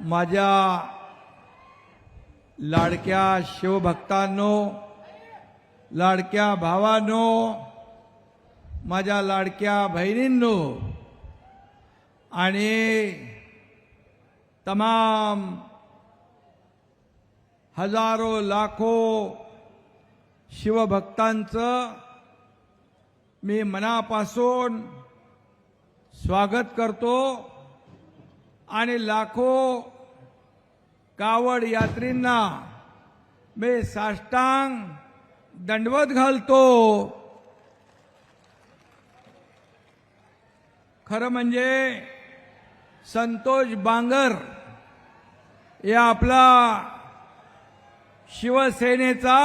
माझ्या लाडक्या शिवभक्तांनो, लाडक्या भावांनो, माझ्या लाडक्या बहिणींनो आणि तमाम हजारो लाखो शिवभक्तांचं मी मनापासून स्वागत करतो आणि लाखो कावड यात्रींना मी साष्टांग दंडवत घालतो। खरं म्हणजे संतोष बांगर या आपला शिवसेनेचा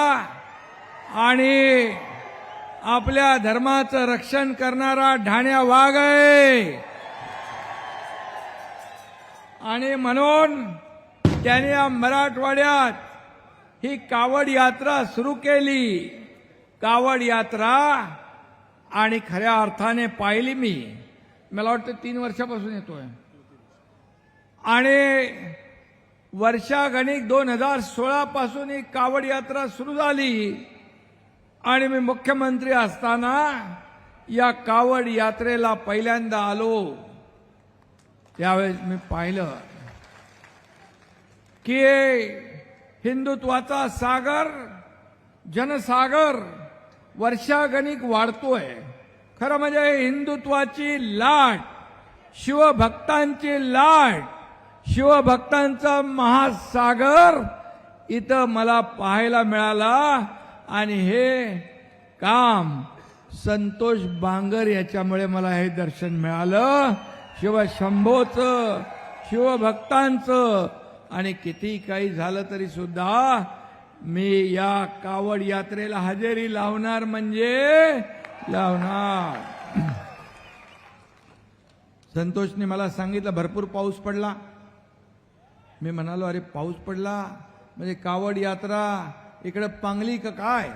आणि आपल्या धर्माचं रक्षण करणारा ढाण्या वाघ आहे आणि म्हणून त्याने या मराठवाड्यात ही कावड यात्रा सुरू केली। कावड यात्रा आणि खऱ्या अर्थाने पाहिली मला वाटतं 3 वर्षापासून येतोय आणि वर्षागणिक 2016 पासून ही कावड यात्रा सुरू झाली आणि मी मुख्यमंत्री असताना या कावड यात्रेला पहिल्यांदा आलो। त्यावेळेस मी पाहिलं की हिंदुत्वाचा सागर जनसागर वर्षागणिक वाढतोय। खरं म्हणजे हिंदुत्वाची लाट, शिवभक्तांची लाट, शिवभक्तांचा महासागर इथं मला पाहायला मिळाला आणि हे काम संतोष बांगर याच्यामुळे मला हे दर्शन मिळालं। शिवशंभोचं, शिवभक्तांचं आणि किती काही झालं तरी सुद्धा मी या कावड यात्रेला हजेरी लावणार म्हणजे लावणार। संतोषने मला सांगितलं भरपूर पाऊस पडला। मी म्हणालो अरे पाऊस पडला म्हणजे कावड यात्रा इकडे पांगली का काय?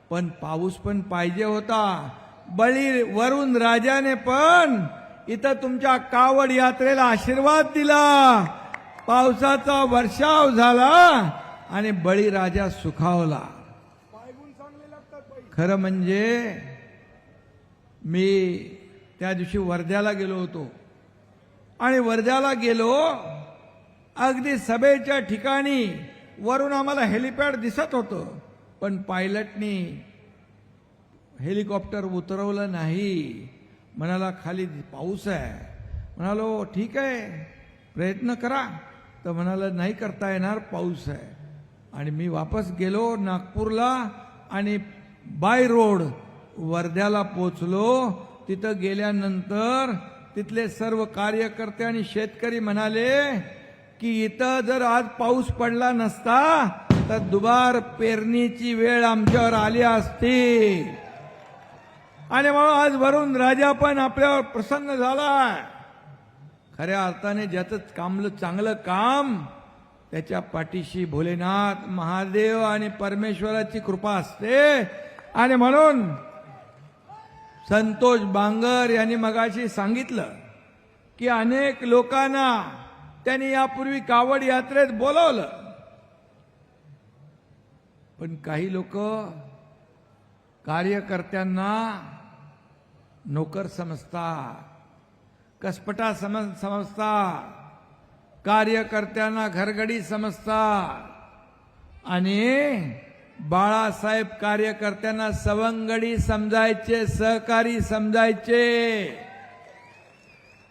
पण पाऊस पण पाहिजे होता। बळी वरून राजाने पण इथं तुमच्या कावड यात्रेला आशीर्वाद दिला, पावसाचा वर्षाव झाला आणि बळीराजा सुखावला। खरं म्हणजे मी त्या दिवशी वर्ध्याला गेलो होतो आणि वर्ध्याला गेलो अगदी सभेच्या ठिकाणी वरून आम्हाला हेलिपॅड दिसत होतं पण पायलटनी हेलिकॉप्टर उतरवलं नाही। म्हणाला खाली पाऊस आहे। म्हणालो ठीक आहे प्रयत्न करा, तर म्हणाला नाही करता येणार पाऊस आहे। आणि मी वापस गेलो नागपूरला आणि बाय रोड वर्ध्याला पोचलो। तिथं गेल्यानंतर तिथले सर्व कार्यकर्ते आणि शेतकरी म्हणाले की इथं जर आज पाऊस पडला नसता तर दुबार पेरणीची वेळ आमच्यावर आली असती आणि म्हणून आज वरून राजा पण आपल्यावर प्रसन्न झाला। खऱ्या अर्थाने ज्याचं चांगलं काम त्याच्या पाठीशी भोलेनाथ महादेव आणि परमेश्वराची कृपा असते आणि म्हणून संतोष बांगर यांनी मगाशी सांगितलं की अनेक लोकांना त्यांनी यापूर्वी कावड यात्रेत बोलवलं पण काही लोक कार्यकर्त्यांना नोकर समजतात, कसपटा समजतात, कार्यकर्त्यांना घरगडी समजतात आणि बाळासाहेब कार्यकर्त्यांना सवंगडी समजायचे, सहकारी समजायचे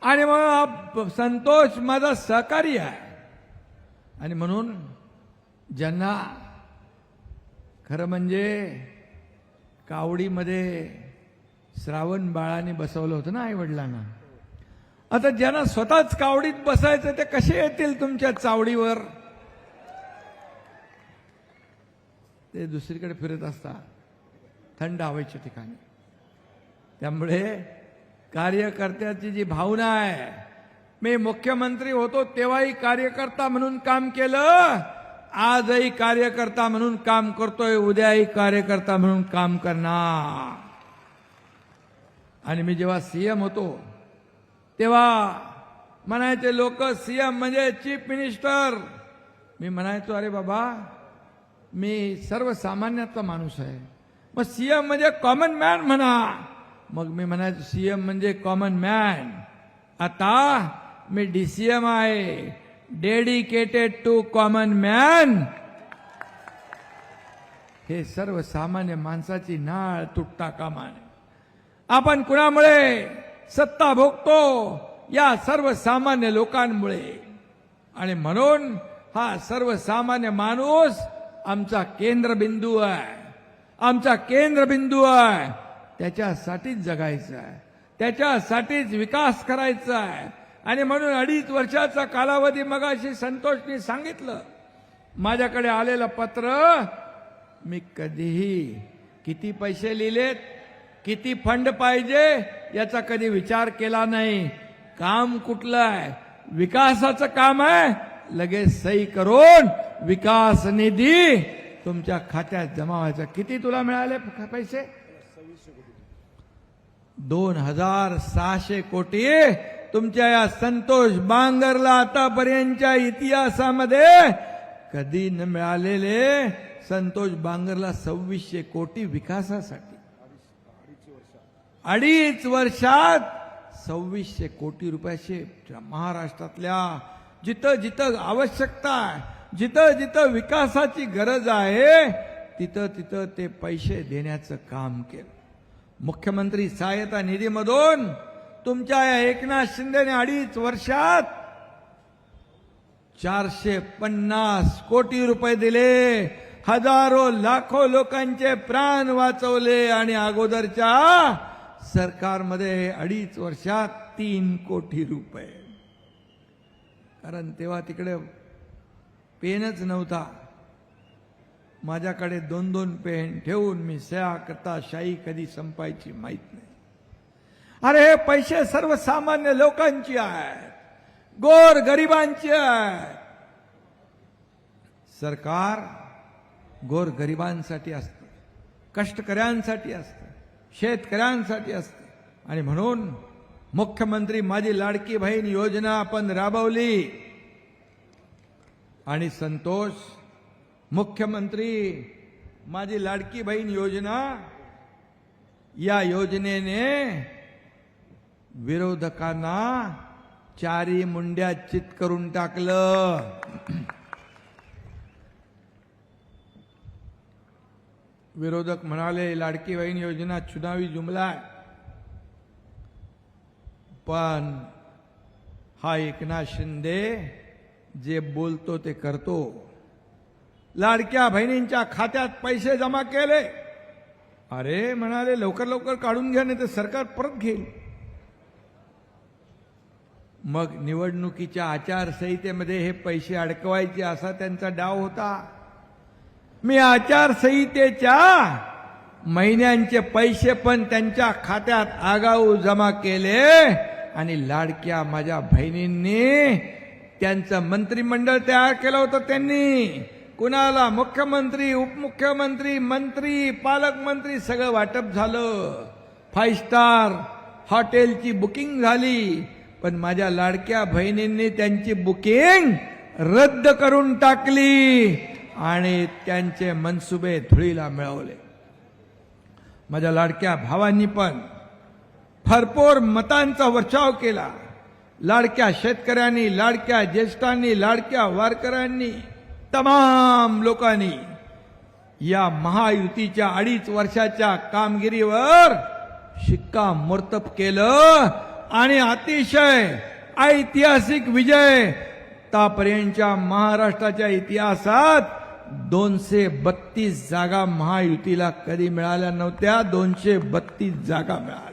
आणि मग संतोष माझा सहकारी आहे आणि म्हणून ज्यांना खरं म्हणजे कावडीमध्ये श्रावण बाळाने बसवलं होतं ना आई वडिलांना, आता ज्यांना स्वतःच कावडीत बसायचं ते कसे येतील तुमच्या चावडीवर? ते दुसरीकडे फिरत असतात थंड हवेच्या ठिकाणी। त्यामुळे कार्यकर्त्याची जी भावना आहे, मी मुख्यमंत्री होतो तेव्हाही कार्यकर्ता म्हणून काम केलं, आजही कार्यकर्ता म्हणून काम करतोय, उद्याही कार्यकर्ता म्हणून काम करणार। आणि मी जेव्हा सीएम होतो तेव्हा म्हणायचे लोक सीएम म्हणजे चीफ मिनिस्टर. मी म्हणायचो अरे बाबा मी सर्वसामान्याचा माणूस आहे, मग सीएम म्हणजे कॉमन मॅन म्हणा. मग मी म्हणायचो सीएम म्हणजे कॉमन मॅन. आता मी डीसीएम आहे, डेडिकेटेड टू कॉमन मॅन. हे सर्वसामान्य माणसाची नाळ तुटता कामा नये. आपण कुणामुळे सत्ता भोगतो? या सर्वसामान्य लोकांमुळे. आणि म्हणून हा सर्वसामान्य माणूस आमचा केंद्रबिंदू आहे, आमचा केंद्रबिंदू आहे. त्याच्यासाठीच जगायचं आहे, त्याच्यासाठीच विकास करायचा आहे. आणि म्हणून 2.5 वर्षाचा कालावधी मगाशी संतोषनी सांगितलं. माझ्याकडे आलेलं पत्र मी कधीही किती पैसे लिहिलेत, किती फंड पाहिजे याचा कधी विचार केला नाही. काम कुठलं आहे? विकासाचं काम आहे. लगेच सही करून विकास निधी तुमच्या खात्यात जमा व्हायचा. किती तुला मिळाले पैसे? 2,600 कोटी तुमच्या या संतोष बांगरला आतापर्यंतच्या इतिहासामध्ये कधी न मिळालेले. संतोष बांगरला 2,600 कोटी विकासासाठी. 2.5 वर्षात 2,600 कोटी रुपयाचे महाराष्ट्रातल्या जिथं जिथं आवश्यकता आहे, जिथं जिथं विकासाची गरज आहे तिथं तिथं ते पैसे देण्याचं काम केलं. मुख्यमंत्री सहायता निधीमधून तुमच्या या एकनाथ शिंदेने 2.5 वर्षात 450 कोटी रुपये दिले. हजारो लाखो लोकांचे प्राण वाचवले. आणि अगोदरच्या सरकारमध्ये 2.5 वर्षात 3 कोटी रुपये. कारण तेव्हा तिकडे पेनच नव्हता. माझ्याकडे 2-2 पेन ठेवून मी सह्या करता शाही कधी संपायची माहित नाही. अरे हे पैसे सर्वसामान्य लोकांची आहेत, गोर गरिबांची आहेत. सरकार गोर गरिबांसाठी असतं, कष्टकऱ्यांसाठी असतं, शेतकऱ्यांसाठी असतं. आणि म्हणून मुख्यमंत्री माझी लाडकी बहीण योजना आपण राबवली. आणि संतोष मुख्यमंत्री माझी लाडकी बहीण योजना, या योजनेने विरोधकांना 4 मुंड्या चित करून टाकलं. विरोधक म्हणाले लाडकी बहीण योजना चुनावी जुमला आहे. पण हा एकनाथ शिंदे जे बोलतो ते करतो. लाडक्या बहिणींच्या खात्यात पैसे जमा केले. अरे म्हणाले लवकर लवकर काढून घ्या नाही तर सरकार परत घेईल. मग निवडणुकीच्या आचारसंहितेमध्ये हे पैसे अडकवायचे असा त्यांचा डाव होता. मी आचारसंहितेच्या महिन्यांचे पैसे पण त्यांच्या खात्यात आगाऊ जमा केले. आणि लाडक्या माझ्या बहिणींनी त्यांचं मंत्रिमंडळ तयार केलं होतं. त्यांनी कुणाला मुख्यमंत्री, उपमुख्यमंत्री, मंत्री, पालकमंत्री सगळं वाटप झालं. 5 स्टार हॉटेलची बुकिंग झाली. पण माझ्या लाडक्या बहिणींनी त्यांची बुकिंग रद्द करून टाकली आणि त्यांचे मनसुबे धुळीला मिळवले. माझ्या लाडक्या भावांनी पण भरपूर मतांचा वर्षाव केला. लाडक्या शेतकऱ्यांनी, लाडक्या ज्येष्ठांनी, लाडक्या वारकऱ्यांनी, तमाम लोकांनी या महायुतीच्या 2.5 वर्षाच्या कामगिरीवर शिक्कामोर्तब केलं. आणि अतिशय ऐतिहासिक विजय. आतापर्यंतच्या महाराष्ट्राच्या इतिहासात 232 जागा महायुतीला कधी मिळाल्या नव्हत्या. 232 जागा मिळाल्या.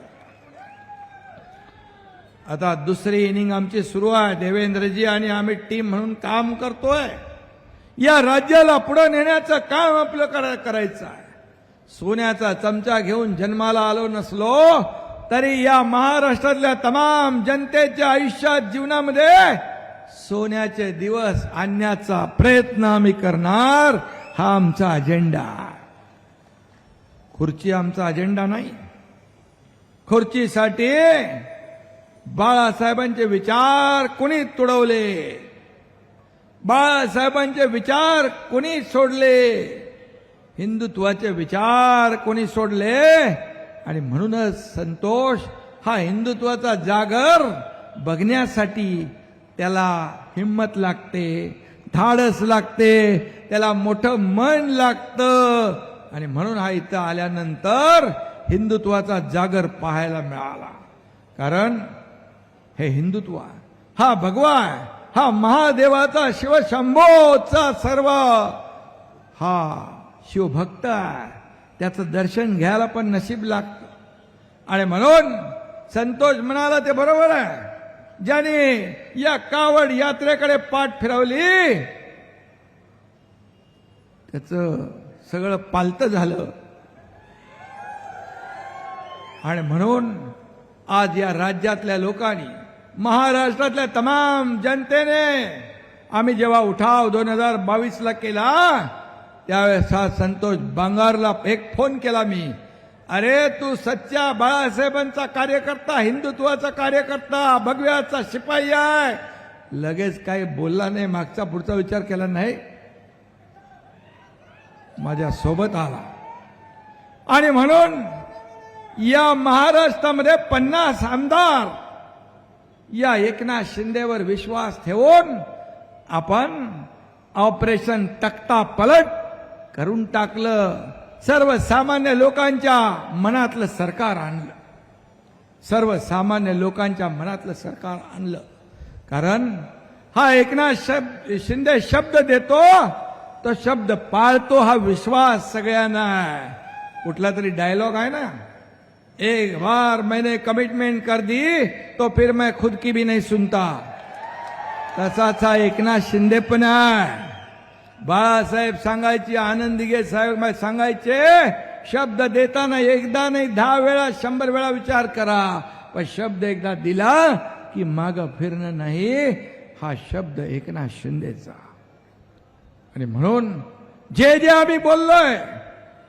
आता दुसरी इनिंग आमची सुरू आहे. देवेंद्रजी आणि आम्ही टीम म्हणून काम करतोय. या राज्याला पुढे नेण्याचं काम आपलं करायचं आहे. सोन्याचा चमचा घेऊन जन्माला आलो नसलो तरी या महाराष्ट्रातल्या तमाम जनतेच्या आयुष्यात, जीवनामध्ये सोन्याचे दिवस आणण्याचा प्रयत्न आम्ही करणार. हा आमचा अजेंडा. खुर्ची आमचा अजेंडा नाही. खुर्चीसाठी बाळासाहेबांचे विचार कोणी तुडवले, बाळासाहेबांचे विचार कोणी सोडले, हिंदुत्वाचे विचार कोणी सोडले. आणि म्हणूनच संतोष हा हिंदुत्वाचा जागर बघण्यासाठी त्याला हिम्मत लागते, धाडस लागते, त्याला मोठं मन लागतं. आणि म्हणून हा इथं आल्यानंतर हिंदुत्वाचा जागर पाहायला मिळाला. कारण हे हिंदुत्व हा भगवा आहे, हा महादेवाचा शिवशंभोचा सर्व हा शिवभक्त आहे. त्याचं दर्शन घ्यायला पण नशीब लागतं. आणि म्हणून संतोष म्हणाला ते बरोबर आहे. ज्याने या कावड यात्रेकडे पाठ फिरवली त्याचं सगळं पालतं झालं. आणि म्हणून आज या राज्यातल्या लोकांनी, महाराष्ट्रातल्या तमाम जनतेने आम्ही जेव्हा उठाव 2022ला केला त्यावेळेस हा संतोष बांगारला एक फोन केला मी, अरे तू सच्चा बाळासाहेबांचा कार्यकर्ता, हिंदुत्वाचा कार्यकर्ता, भगव्याचा शिपाई आहे. लगेच काही बोलला नाही, मागचा पुढचा विचार केला नाही, माझ्या सोबत आला. आणि म्हणून या महाराष्ट्रामध्ये 50 आमदार या एकनाथ शिंदेवर विश्वास ठेवून आपण ऑपरेशन तख्ता पलट करून टाकलं. सर्वसामान्य लोकांच्या मनातलं सरकार आणलं, सर्वसामान्य लोकांच्या मनातलं सरकार आणलं. कारण हा एकनाथ शिंदे शब्द देतो तो शब्द पाळतो, हा विश्वास सगळ्यांना आहे. कुठला तरी डायलॉग आहे ना, एक बार मैंने कमिटमेंट कर दी तो फिर मैं खुद की भी नहीं सुनता. तसाच हा एकनाथ शिंदे पण आहे. बाळासाहेब सांगायचे, आनंद दिघे साहेब सांगायचे, शब्द देताना एकदा नाही 10 वेळा 100 वेळा विचार करा, पण शब्द एकदा दिला की मागं फिरणं नाही. हा शब्द एकनाथ शिंदेचा. आणि म्हणून जे जे आम्ही बोललोय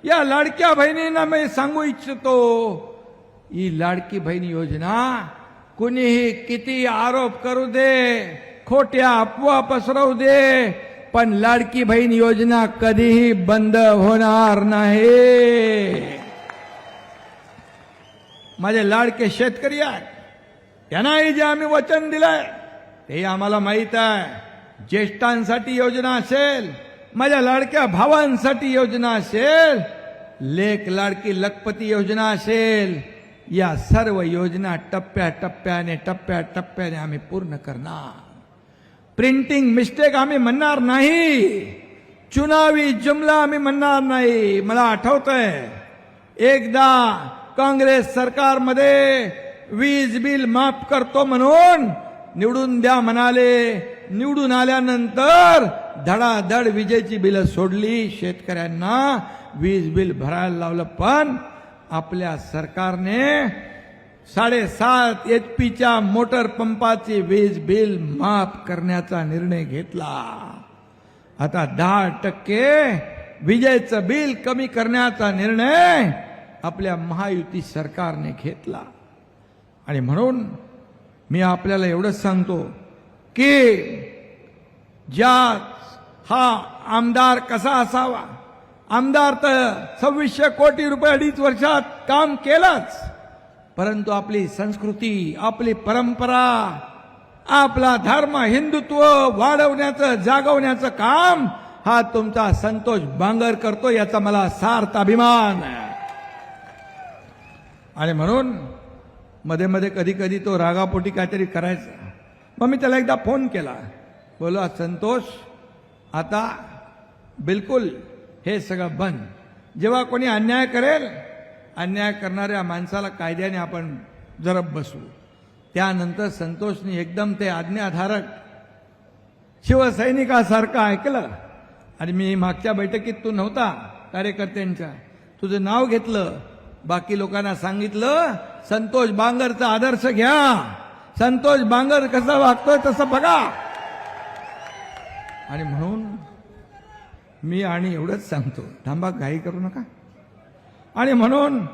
या लाडक्या बहिणींना मी सांगू इच्छितो, ही लाडकी बहीण योजना कुणीही किती आरोप करू दे, खोट्या अफवा पसरवू दे, पण लाडकी बहीण योजना कधीही बंद होणार नाही. माझे लाडके शेतकरी आहेत, त्यांनाही जे आम्ही वचन दिलंय ते आम्हाला माहीत आहे. ज्येष्ठांसाठी योजना असेल, माझ्या लाडक्या भावांसाठी योजना असेल, लेक लाडकी लखपती योजना असेल, या सर्व योजना टप्प्याटप्प्याने आम्ही पूर्ण करणार. प्रिंटिंग मिस्टेक आम्ही म्हणणार नाही, चुनावी जुमला आम्ही म्हणणार नाही. मला आठवतंय एकदा काँग्रेस सरकारमध्ये वीज बिल माफ करतो म्हणून निवडून द्या म्हणाले, निवडून आल्यानंतर धडाधड विजेची बिलं सोडली, शेतकऱ्यांना वीज बिल भरायला लावलं. पण आपल्या सरकारने 7.5 HP मोटर पंपाची वीज बिल माफ करण्याचा निर्णय घेतला. आता 10% विजेचं बिल कमी करण्याचा निर्णय आपल्या महायुती सरकारने घेतला. आणि म्हणून मी आपल्याला एवढंच सांगतो की ज्या हा आमदार कसा असावा, आमदार तर 2600 कोटी रुपये 2.5 वर्षात काम केलंच, परंतु आपली संस्कृती, आपली परंपरा, आपला धर्म, हिंदुत्व वाढवण्याचं, जागवण्याचं काम हा तुमचा संतोष बांगर करतो, याचा मला सार्थ अभिमान आहे. आणि म्हणून मध्ये मध्ये कधी कधी तो रागापोटी काहीतरी करायचा. मग मी त्याला एकदा फोन केला, बोला संतोष आता बिलकुल हे सगळं बंद. जेव्हा कोणी अन्याय करेल, अन्याय करणाऱ्या माणसाला कायद्याने आपण जरब बसू. त्यानंतर संतोषने एकदम ते आज्ञाधारक शिवसैनिकासारखं ऐकलं. आणि मी मागच्या बैठकीत तू नव्हता कार्यकर्त्यांच्या, तुझं नाव घेतलं, बाकी लोकांना सांगितलं संतोष बांगरचा आदर्श घ्या, संतोष बांगर कसं वागतोय तसं बघा. आणि म्हणून मी आणि एवढंच सांगतो, थांबा घाई करू नका. आणि म्हणून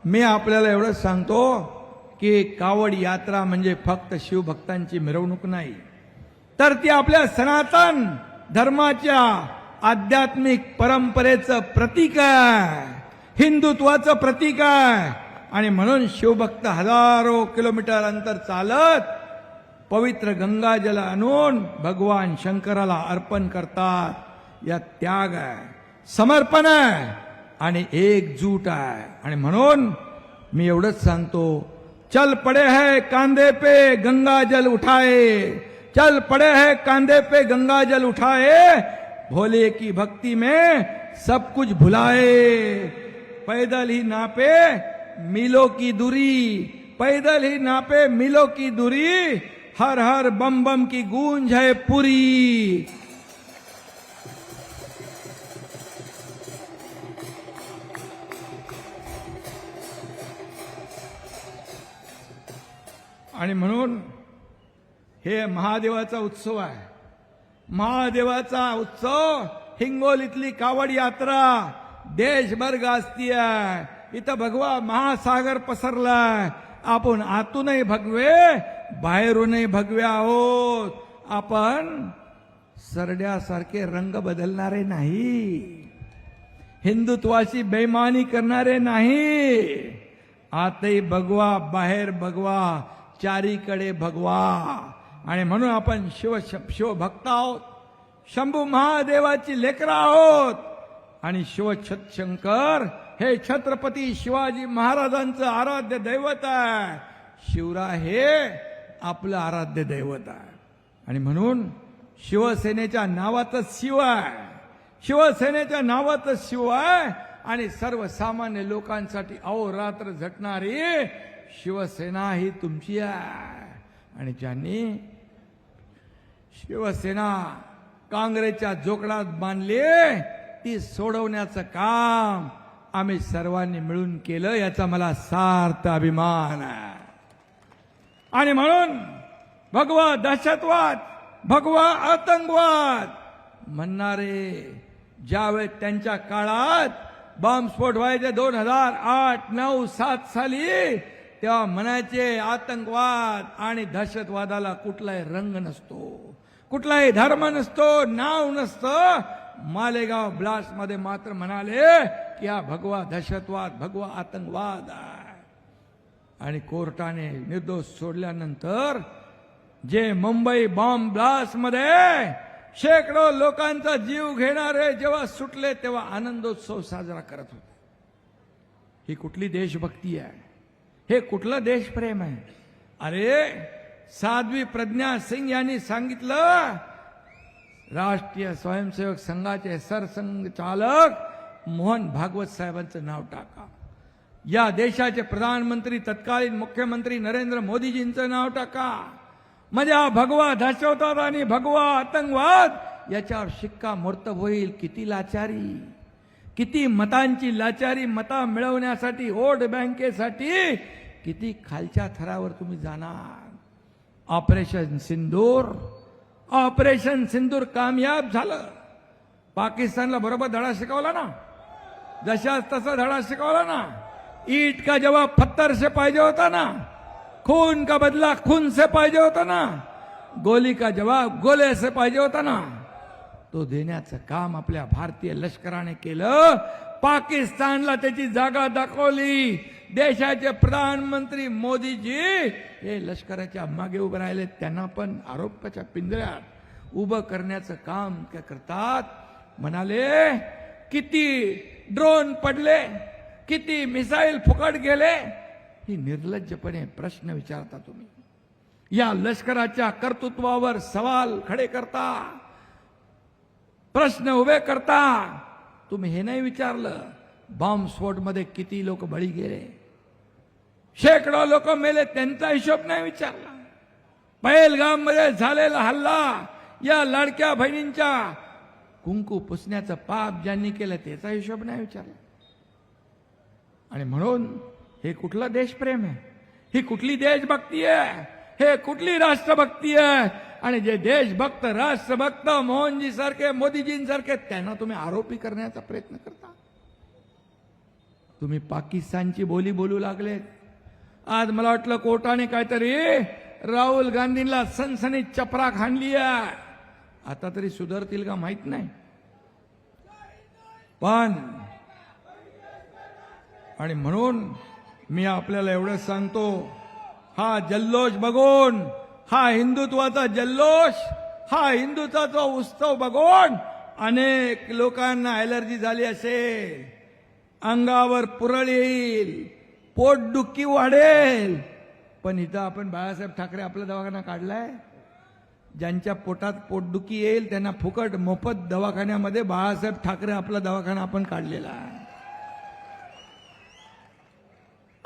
मी आपल्याला एवढंच सांगतो की कावड यात्रा म्हणजे फक्त शिवभक्तांची मिरवणूक नाही, तर ती आपल्या सनातन धर्माच्या आध्यात्मिक परंपरेचं प्रतीक आहे, हिंदुत्वाचं प्रतीक आहे. आणि म्हणून शिवभक्त हजारो किलोमीटर अंतर चालत पवित्र गंगाजल आणून भगवान शंकराला अर्पण करतात. या त्याग आहे, समर्पण आहे आणि एकजूट आहे. आणि म्हणून मी एवढंच सांगतो, चल पड़े है कांधे पे गंगा जल उठाए, चल पड़े है कांधे पे गंगा जल उठाए, भोले की भक्ति में सब कुछ भुलाए. पैदल ही नापे मीलों की दूरी, पैदल ही नापे मीलों की दूरी, हर हर बम बम की गूंज है पूरी. आणि म्हणून हे महादेवाचा उत्सव आहे. महादेवाचा उत्सव, हिंगोलीतली कावड यात्रा देशभर गाजती आहे. इथं भगवा महासागर पसरलाय. आपण आतूनही भगवे, बाहेरूनही भगवे आहोत. आपण सरड्यासारखे रंग बदलणारे नाही, हिंदुत्वाची बेईमानी करणारे नाही. आतही भगवा, बाहेर भगवा, चारीकडे भगवा. आणि म्हणून आपण शिवभक्त आहोत, शंभू महादेवाची लेकरं आहोत. आणि शंकर हे छत्रपती शिवाजी महाराजांचं आराध्य दैवत आहे. शिवराय हे आपलं आराध्य दैवत आहे. आणि म्हणून शिवसेनेच्या नावातच शिव आहे, शिवसेनेच्या नावातच शिव आहे. आणि सर्वसामान्य लोकांसाठी अहोरात्र झटणारी शिवसेना ही तुमची आहे. आणि ज्यांनी शिवसेना काँग्रेसच्या जोखडात बांधली ती सोडवण्याचं काम आम्ही सर्वांनी मिळून केलं, याचा मला सार्थ अभिमान आहे. आणि म्हणून भगवा दहशतवाद, भगवा आतंकवाद म्हणणारे ज्यावेळेस त्यांच्या काळात बॉम्बस्फोट व्हायचे 2008, 9, 7 साली, तेव्हा म्हणायचे आतंकवाद आणि दहशतवादाला कुठलाही रंग नसतो, कुठलाही धर्म नसतो, नाव नसतं. मालेगाव ब्लास्ट मध्ये मात्र म्हणाले की हा भगवा दहशतवाद, भगवा आतंकवाद आहे. आणि कोर्टाने निर्दोष सोडल्यानंतर जे मुंबई बॉम्ब ब्लास्ट मध्ये शेकडो लोकांचा जीव घेणारे जेव्हा सुटले तेव्हा आनंदोत्सव साजरा करत होते. ही कुठली देशभक्ती आहे, हे कुठलं देशप्रेम आहे? अरे साध्वी प्रज्ञा सिंग यांनी सांगितलं, राष्ट्रीय स्वयंसेवक संघाचे सरसंघचालक मोहन भागवत साहेबांचं नाव टाका, या देशाचे प्रधानमंत्री तत्कालीन मुख्यमंत्री नरेंद्र मोदीजींचं नाव टाका. म्हणजे हा भगवा दहशतवाद आणि भगवा आतंकवाद याच्यावर शिक्कामोर्तब होईल. किती लाचारी, किती मतांची लाचारी, मता मिळवण्यासाठी, वोट बँकेसाठी किती खालच्या थरावर तुम्ही जाणार. ऑपरेशन सिंदूर कामयाब झालं. पाकिस्तानला बरोबर धडा शिकवला ना, जशाच तसा धडा शिकवला ना. ईट का जवाब पत्थर से पाहिजे होता ना, खून का बदला खून से पाहिजे होता ना, गोली का जवाब गोले से पाहिजे होता ना. तो देण्याचं काम आपल्या भारतीय लष्कराने केलं. पाकिस्तानला त्याची जागा दाखवली. देशाचे प्रधानमंत्री मोदीजी हे लष्कराच्या मागे उभे राहिले, त्यांना पण आरोपाच्या पिंजऱ्यात उभं करण्याचं काम ते करतात. म्हणाले किती ड्रोन पडले, किती मिसाईल फुकट गेले. ही निर्लज्जपणे प्रश्न विचारता तुम्ही. या लष्कराच्या कर्तृत्वावर सवाल खडे करता, प्रश्न उभे करता. तुम्ही हे नाही विचारलं बॉम्बस्फोटमध्ये किती लोक बळी गेले, शेकडो लोक मेले, त्यांचा हिशोब नाही विचारला. पहलगाम मध्ये झालेला हल्ला, या लाडक्या बहिणींच्या कुंकू पुसण्याचं पाप ज्यांनी केलं त्याचा हिशोब नाही विचारला. आणि म्हणून हे कुठलं देशप्रेम आहे, ही कुठली देशभक्ती आहे, हे कुठली राष्ट्रभक्ती आहे? आणि जे देशभक्त, राष्ट्रभक्त मोहनजी सारखे, मोदीजींसारखे, त्यांना तुम्ही आरोपी करण्याचा प्रयत्न करता. तुम्ही पाकिस्तानची बोली बोलू लागलेत, आज मला वाटलं कोर्टाने काहीतरी राहुल गांधींना सनसनीत चपराक हाणली आहे. आता तरी सुधारतील का माहित नाही. पण आणि म्हणून मी आपल्याला एवढंच सांगतो, हा जल्लोष बघून, हा हिंदुत्वाचा जल्लोष, हा हिंदुत्वाचा उत्सव बघून अनेक लोकांना ॲलर्जी झाली असेल, अंगावर पुरळ येईल, पोटदुखी वाढेल. पण इथं आपण बाळासाहेब ठाकरे आपला दवाखाना काढलाय. ज्यांच्या पोटात पोटदुखी येईल त्यांना फुकट मोफत दवाखान्यामध्ये बाळासाहेब ठाकरे आपला दवाखाना आपण काढलेला आहे.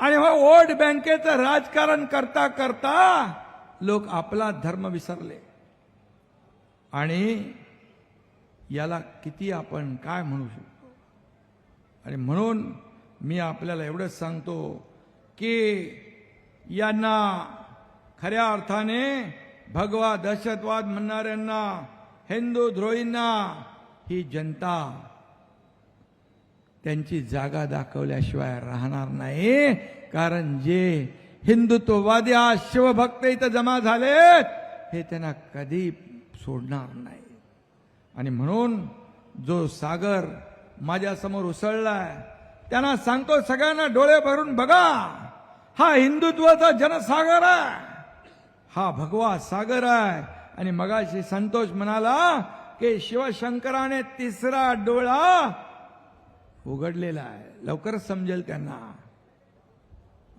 आणि मग वोट बँकेचं राजकारण करता करता लोक आपला धर्म विसरले. आणि याला किती आपण काय म्हणू शकतो. आणि म्हणून मी आपल्याला एवढंच सांगतो की यांना खऱ्या अर्थाने भगवा दहशतवाद म्हणणाऱ्यांना, हिंदू द्रोहींना ही जनता त्यांची जागा दाखवल्याशिवाय राहणार नाही. कारण जे हिंदुत्ववादी आज शिवभक्त इथं जमा झालेत हे त्यांना कधी सोडणार नाही. आणि म्हणून जो सागर माझ्यासमोर उसळलाय त्यांना सांगतो, सगळ्यांना डोळे भरून बघा, हा हिंदुत्वाचा जनसागर आहे, हा भगवा सागर आहे. आणि मगाशी संतोष म्हणाला की शिवशंकराने तिसरा डोळा उघडलेला आहे, लवकरच समजेल त्यांना.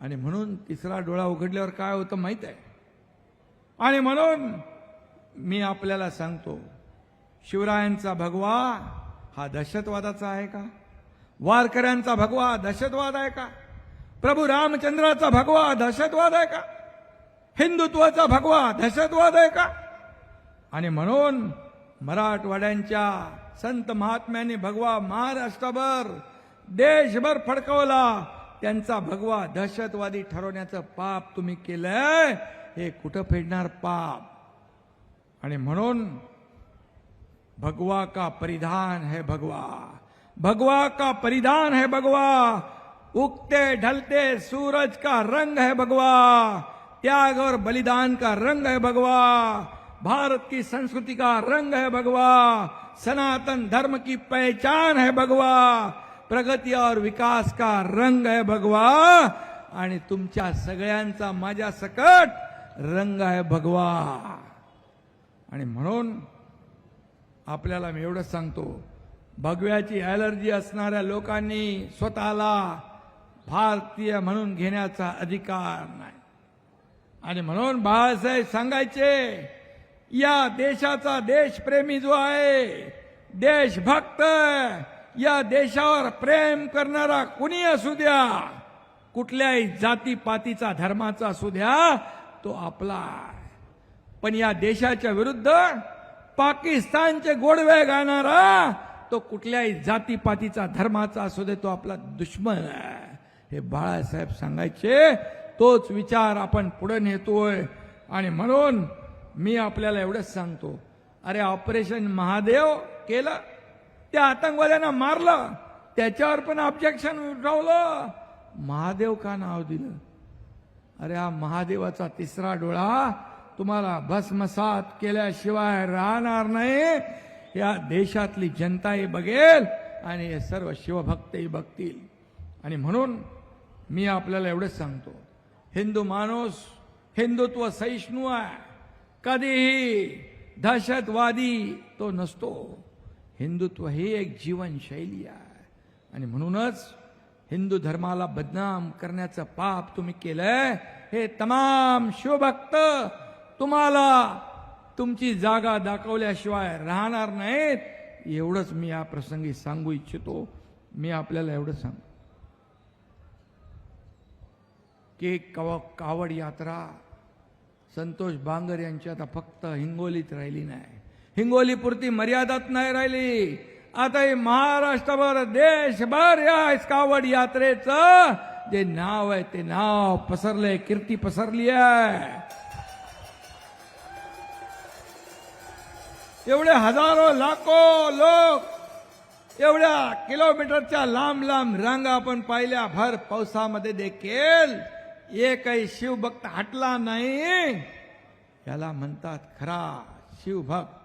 आणि म्हणून तिसरा डोळा उघडल्यावर काय होतं माहित आहे. आणि म्हणून मी आपल्याला सांगतो, शिवरायांचा भगवा हा दहशतवादाचा आहे का? वारकऱ्यांचा भगवा दहशतवाद आहे का? प्रभू रामचंद्राचा भगवा दहशतवाद आहे का? हिंदुत्वाचा भगवा दहशतवाद आहे का? आणि म्हणून मराठवाड्यांच्या संत महात्म्यांनी भगवा महाराष्ट्रभर देशभर फडकवला. त्यांचा भगवा दहशतवादी ठरवण्याचं पाप तुम्ही केलंय, हे कुठं फेडणार पाप. आणि म्हणून भगवा का परिधान है भगवा, भगवा का परिधान है भगवा, उगते ढलते सूरज का रंग है भगवा, त्याग और बलिदान का रंग है भगवा, भारत की संस्कृति का रंग है भगवा, सनातन धर्म की पहचान है भगवा, प्रगति और विकास का रंग है भगवा. आणि तुमच्या सगळ्यांचा माझ्या सकट रंग आहे भगवा. आणि म्हणून आपल्याला मी एवढंच सांगतो, भगव्याची ॲलर्जी असणाऱ्या लोकांनी स्वतःला भारतीय म्हणून घेण्याचा अधिकार नाही. आणि म्हणून बाळासाहेब सांगायचे, या देशाचा देशप्रेमी जो आहे, देशभक्त, या देशावर प्रेम करणारा कुणी असू द्या, कुठल्याही जातीपातीचा धर्माचा असू द्या, तो आपला आहे. पण या देशाच्या विरुद्ध पाकिस्तानचे गोडवे गाणारा, तो कुठल्याही जातीपातीचा धर्माचा असू दे, तो आपला दुश्मन आहे. हे बाळासाहेब सांगायचे. तोच विचार आपण पुढे नेतोय. आणि म्हणून मी आपल्याला एवढंच सांगतो, अरे ऑपरेशन महादेव केलं, त्या आतंकवाद्यांना मारलं, त्याच्यावर पण ऑब्जेक्शन उठवलं, महादेव का नाव दिलं? अरे हा महादेवाचा तिसरा डोळा तुम्हाला भस्मसात केल्याशिवाय राहणार नाही. या देशातली जनताही बघेल आणि हे सर्व शिवभक्तही बघतील. आणि म्हणून मी आपल्याला एवढंच सांगतो, हिंदू माणूस हिंदुत्व सहिष्णू आहे, कधीही दहशतवादी तो नसतो. हिंदुत्व ही एक जीवनशैली आहे. आणि म्हणूनच हिंदू धर्माला बदनाम करण्याचं पाप तुम्ही केलंय. हे तमाम शिवभक्त तुम्हाला तुमची जागा दाखवल्याशिवाय राहणार नाहीत. एवढंच मी या प्रसंगी सांगू इच्छितो. मी आपल्याला एवढं सांगतो की कावड यात्रा संतोष बांगर यांची आता फक्त हिंगोलीत राहिली नाही, हिंगोलीपुरती मर्यादात नाही राहिली. आता हे महाराष्ट्रभर देशभर या कावड यात्रेचं जे नाव आहे ते नाव पसरलंय, कीर्ती पसरली आहे. एवढे हजारो लाखो लोक, एवढ्या किलोमीटरच्या लांब लांब रांगा आपण पाहिल्या भर पावसामध्ये देखील. एकही शिवभक्त हटला नाही, याला म्हणतात खरा शिवभक्त,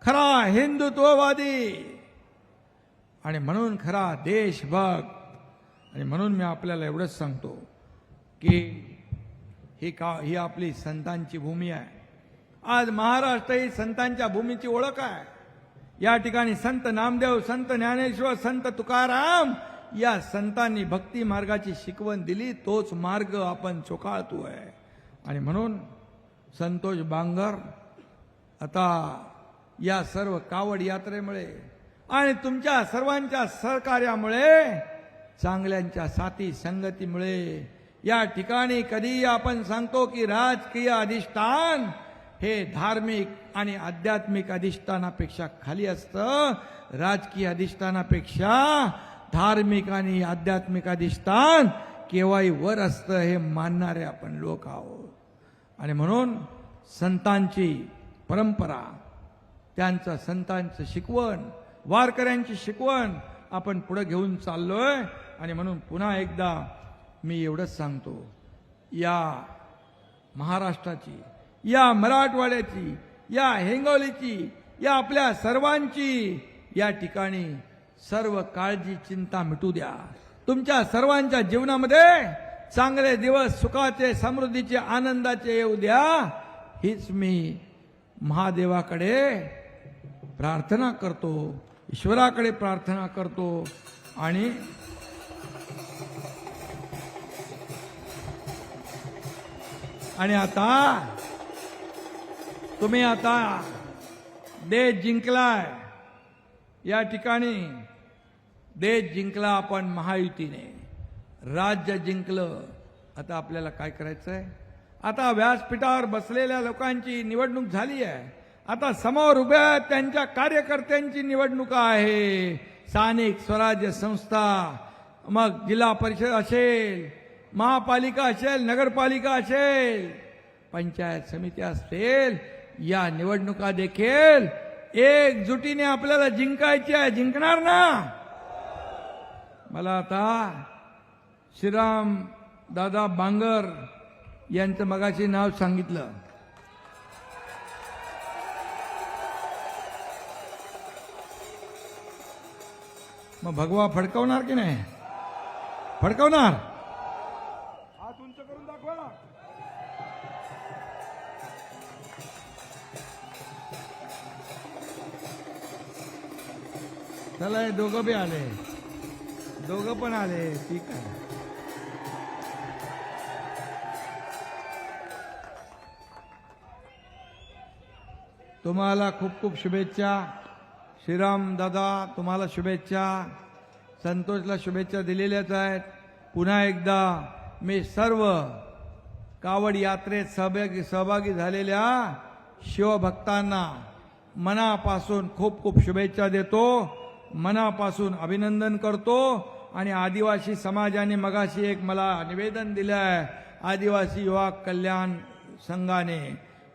खरा हिंदुत्ववादी आणि म्हणून खरा देशभक्त. आणि म्हणून मी आपल्याला एवढंच सांगतो की ही आपली संतांची भूमी आहे. आज महाराष्ट्र ही संतांच्या भूमीची ओळख आहे. या ठिकाणी संत नामदेव, संत ज्ञानेश्वर, संत तुकाराम या संतांनी भक्ती मार्गाची शिकवण दिली, तोच मार्ग आपण चोखाळतोय. आणि म्हणून संतोष बांगर आता या सर्व कावड यात्रेमुळे आणि तुमच्या सर्वांच्या सहकार्यामुळे, चांगल्यांच्या साथी संगतीमुळे या ठिकाणी कधी आपण सांगतो की राजकीय अधिष्ठान हे धार्मिक आणि आध्यात्मिक अधिष्ठानापेक्षा खाली असतं. राजकीय अधिष्ठानापेक्षा धार्मिक आणि आध्यात्मिक अधिष्ठान केव्हाही वर असतं, हे मानणारे आपण लोक आहोत. आणि म्हणून संतांची परंपरा, त्यांचं संतांचं शिकवण, वारकऱ्यांची शिकवण आपण पुढे घेऊन चाललोय. आणि म्हणून पुन्हा एकदा मी एवढंच सांगतो, या महाराष्ट्राची, या मराठवाड्याची, या हिंगोलीची, या आपल्या सर्वांची या ठिकाणी सर्व काळजी चिंता मिटू द्या. तुमच्या सर्वांच्या जीवनामध्ये चांगले दिवस, सुखाचे, समृद्धीचे, आनंदाचे येऊ द्या. हीच मी महादेवाकडे प्रार्थना करतो, ईश्वराकडे प्रार्थना करतो. आणि आता तुम्ही आता देश जिंकलाय. या ठिकाणी देश जिंकला आपण महायुतीने, राज्य जिंकलं. आता आपल्याला काय करायचंय? आता व्यासपीठावर बसलेल्या लोकांची निवडणूक झाली आहे. आता समोर उभ्या त्यांच्या कार्यकर्त्यांची निवडणूक आहे. स्थानिक स्वराज्य संस्था, मग जिल्हा परिषद असेल, महापालिका असेल, नगरपालिका असेल, पंचायत समिती असतील, या निवडणुका देखील एकजुटीने आपल्याला जिंकायची आहे. जिंकणार ना? मला आता श्रीराम दादा बांगर यांचं मगाशी नाव सांगितलं. मग भगवा फडकवणार की नाही? फडकवणार? हात उंच करून दाखवा. चला, हे दोघं बी आले, दोघं पण आले. ठीक आहे. तुम्हाला खूप खूप शुभेच्छा. श्रीराम दादा तुम्हाला शुभेच्छा, संतोषला शुभेच्छा दिलेल्याच आहेत. पुन्हा एकदा मी सर्व कावड यात्रेत सहभागी झालेल्या शिवभक्तांना मनापासून खूप खूप शुभेच्छा देतो, मनापासून अभिनंदन करतो. आणि आदिवासी समाजाने मगाशी एक मला निवेदन दिलं आहे, आदिवासी युवा कल्याण संघाने.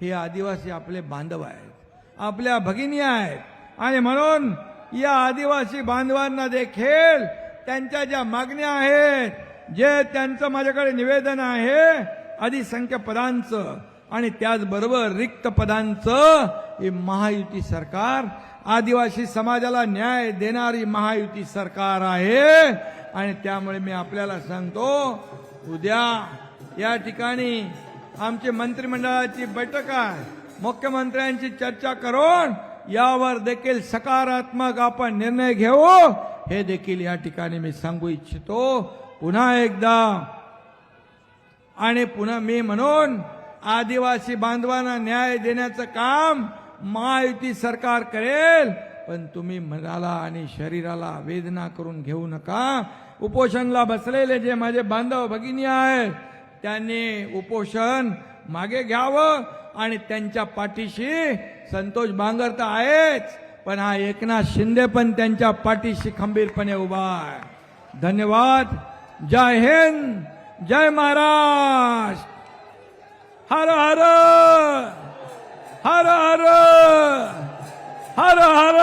हे आदिवासी आपले बांधव आहेत, आपल्या भगिनी आहेत. आणि म्हणून या आदिवासी बांधवांना देखील त्यांच्या ज्या मागण्या आहेत, जे त्यांचं माझ्याकडे निवेदन आहे अधिसंख्य पदांचं आणि त्याचबरोबर रिक्त पदांचं, हे महायुती सरकार, आदिवासी समाजाला न्याय देणारी महायुती सरकार आहे. आणि त्यामुळे मी आपल्याला सांगतो, उद्या या ठिकाणी आमची मंत्रिमंडळाची बैठक आहे. मुख्यमंत्र्यांची चर्चा करून यावर देखील सकारात्मक आपण निर्णय घेऊ, हे देखील या ठिकाणी मी सांगू इच्छितो. पुन्हा एकदा आणि पुन्हा मी म्हणून आदिवासी बांधवांना न्याय देण्याचं काम महायुती सरकार करेल. पण तुम्ही मनाला आणि शरीराला वेदना करून घेऊ नका. उपोषणला बसलेले जे माझे बांधव भगिनी आहेत, त्यांनी उपोषण मागे घ्यावं. आणि त्यांच्या पाठीशी संतोष बांगर तर आहेच, पण हा एकनाथ शिंदे पण त्यांच्या पाठीशी खंबीरपणे उभा आहे. धन्यवाद. जय हिंद, जय महाराष्ट्र. हर हर हर हर हर हर